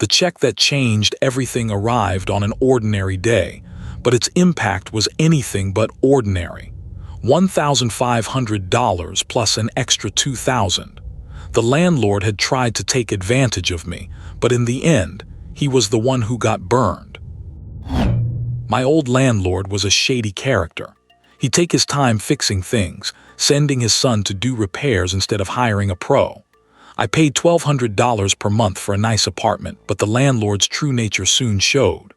The check that changed everything arrived on an ordinary day, but its impact was anything but ordinary. $1,500 plus an extra $2,000. The landlord had tried to take advantage of me, but in the end, he was the one who got burned. My old landlord was a shady character. He'd take his time fixing things, sending his son to do repairs instead of hiring a pro. I paid $1,200 per month for a nice apartment, but the landlord's true nature soon showed.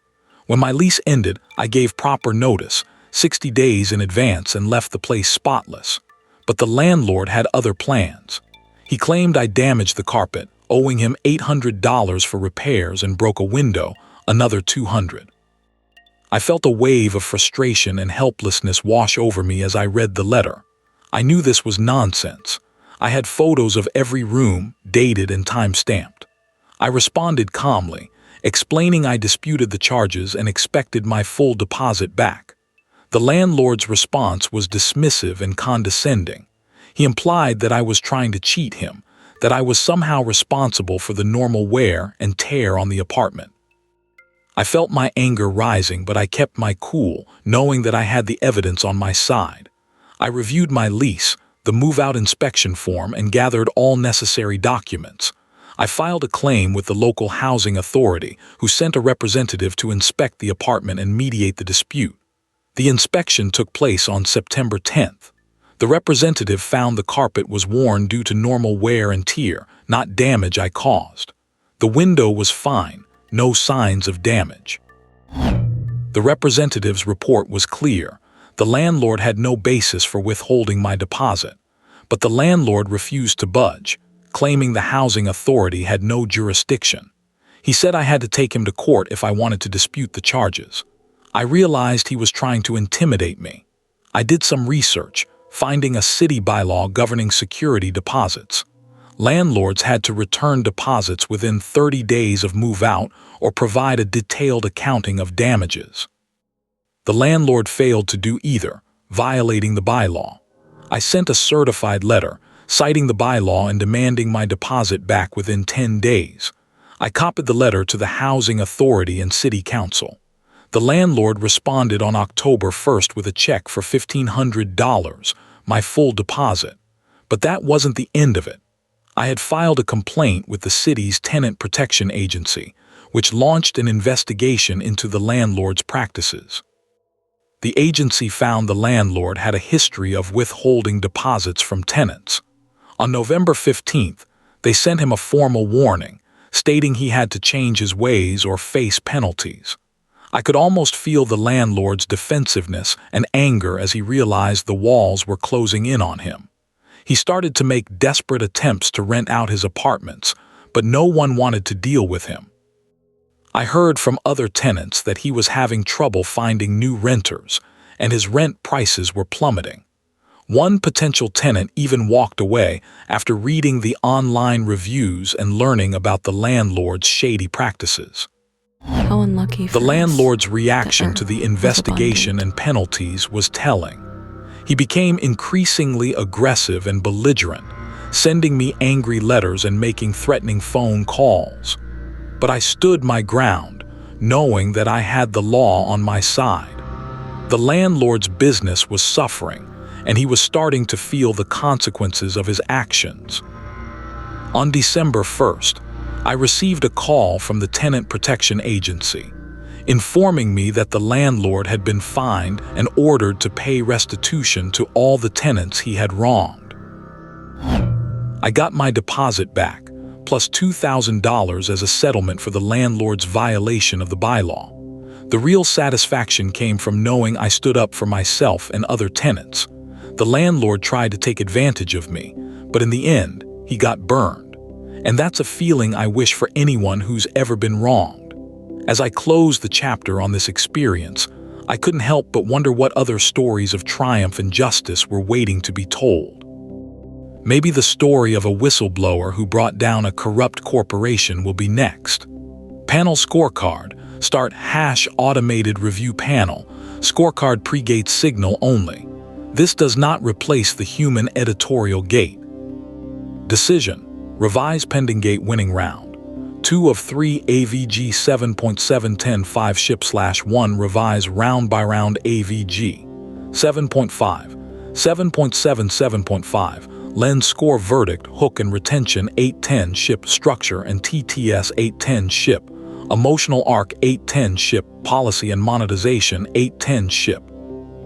When my lease ended, I gave proper notice, 60 days in advance, and left the place spotless. But the landlord had other plans. He claimed I damaged the carpet, owing him $800 for repairs, and broke a window, another $200. I felt a wave of frustration and helplessness wash over me as I read the letter. I knew this was nonsense. I had photos of every room, dated and time-stamped. I responded calmly, explaining I disputed the charges and expected my full deposit back. The landlord's response was dismissive and condescending. He implied that I was trying to cheat him, that I was somehow responsible for the normal wear and tear on the apartment. I felt my anger rising, but I kept my cool, knowing that I had the evidence on my side. I reviewed my lease, the move-out inspection form, and gathered all necessary documents. I filed a claim with the local housing authority, who sent a representative to inspect the apartment and mediate the dispute. The inspection took place on September 10th. The representative found the carpet was worn due to normal wear and tear, not damage I caused. The window was fine, no signs of damage. The representative's report was clear. The landlord had no basis for withholding my deposit, but the landlord refused to budge, claiming the housing authority had no jurisdiction. He said I had to take him to court if I wanted to dispute the charges. I realized he was trying to intimidate me. I did some research, finding a city bylaw governing security deposits. Landlords had to return deposits within 30 days of move-out or provide a detailed accounting of damages. The landlord failed to do either, violating the bylaw. I sent a certified letter, citing the bylaw and demanding my deposit back within 10 days. I copied the letter to the housing authority and city council. The landlord responded on October 1st with a check for $1,500, my full deposit. But that wasn't the end of it. I had filed a complaint with the city's Tenant Protection Agency, which launched an investigation into the landlord's practices. The agency found the landlord had a history of withholding deposits from tenants. On November 15th, they sent him a formal warning, stating he had to change his ways or face penalties. I could almost feel the landlord's defensiveness and anger as he realized the walls were closing in on him. He started to make desperate attempts to rent out his apartments, but no one wanted to deal with him. I heard from other tenants that he was having trouble finding new renters, and his rent prices were plummeting. One potential tenant even walked away after reading the online reviews and learning about the landlord's shady practices. How unlucky for The landlord's us reaction that to the Earth investigation was and penalties was telling. He became increasingly aggressive and belligerent, sending me angry letters and making threatening phone calls. But I stood my ground, knowing that I had the law on my side. The landlord's business was suffering, and he was starting to feel the consequences of his actions. On December 1st, I received a call from the Tenant Protection Agency, informing me that the landlord had been fined and ordered to pay restitution to all the tenants he had wronged. I got my deposit back, plus $2,000 as a settlement for the landlord's violation of the bylaw. The real satisfaction came from knowing I stood up for myself and other tenants. The landlord tried to take advantage of me, but in the end, he got burned. And that's a feeling I wish for anyone who's ever been wronged. As I closed the chapter on this experience, I couldn't help but wonder what other stories of triumph and justice were waiting to be told. Maybe the story of a whistleblower who brought down a corrupt corporation will be next. Panel scorecard. Start #automated review panel. Scorecard pre-gate signal only. This does not replace the human editorial gate. Decision. Revise pending gate winning round. 2 of 3 AVG 7.710 5 ship/1 revise round by round AVG 7.5 7.7 7.5 lens score verdict hook and retention 810 ship structure and TTS 810 ship emotional arc 810 ship policy and monetization 810 ship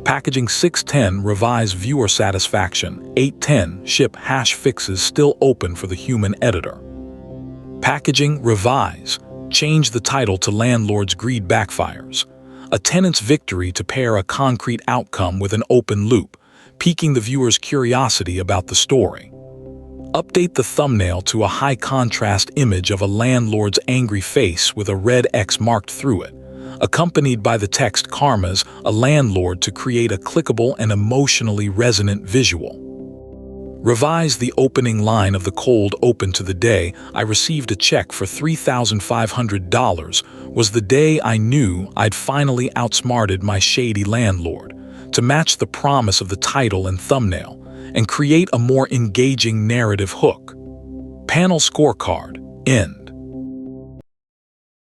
packaging 610 revise viewer satisfaction 810 ship hash fixes still open for the human editor. Packaging revise change the title to Landlord's Greed Backfires, a tenant's victory to pair a concrete outcome with an open loop, piquing the viewer's curiosity about the story. Update the thumbnail to a high-contrast image of a landlord's angry face with a red X marked through it, accompanied by the text "Karma's a landlord" to create a clickable and emotionally resonant visual. Revise the opening line of the cold open to the day I received a check for $3,500 was the day I knew I'd finally outsmarted my shady landlord to match the promise of the title and thumbnail and create a more engaging narrative hook. Panel scorecard, end.